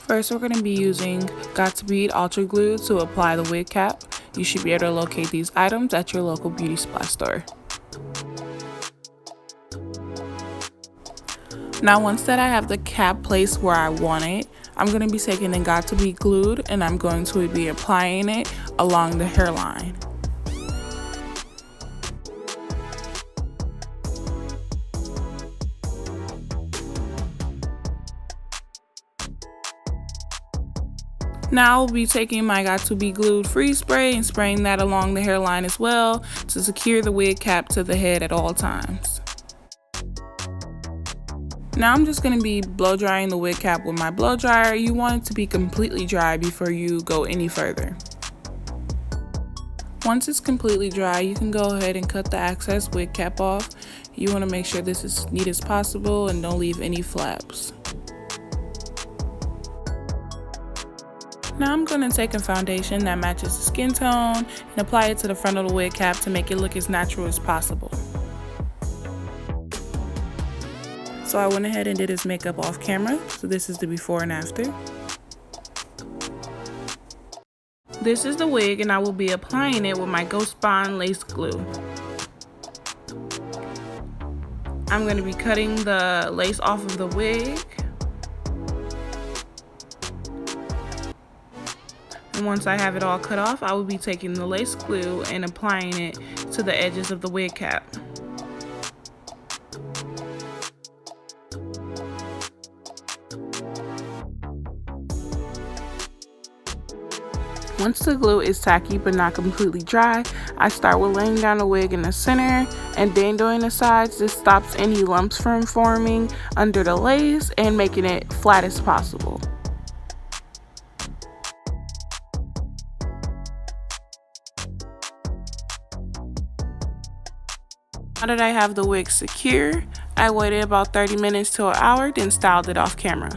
First, we're going to be using Got2b Ultra Glue to apply the wig cap. You should be able to locate these items at your local beauty supply store. Now, once that I have the cap placed where I want it, I'm going to be taking the Got2b Glued and I'm going to be applying it along the hairline. Now I'll be taking my Got2b Glued Freeze Spray and spraying that along the hairline as well to secure the wig cap to the head at all times. Now I'm just going to be blow drying the wig cap with my blow dryer. You want it to be completely dry before you go any further. Once it's completely dry, you can go ahead and cut the excess wig cap off. You want to make sure this is as neat as possible and don't leave any flaps. Now I'm going to take a foundation that matches the skin tone and apply it to the front of the wig cap to make it look as natural as possible. So I went ahead and did his makeup off camera. So this is the before and after. This is the wig and I will be applying it with my Ghost Bond lace glue. I'm going to be cutting the lace off of the wig. And once I have it all cut off, I will be taking the lace glue and applying it to the edges of the wig cap. Once the glue is tacky but not completely dry, I start with laying down the wig in the center and then doing the sides. This stops any lumps from forming under the lace and making it flat as possible. Now that I have the wig secure, I waited about 30 minutes to an hour, then styled it off camera.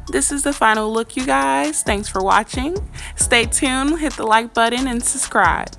This is the final look, you guys. Thanks for watching. Stay tuned, hit the like button, and subscribe.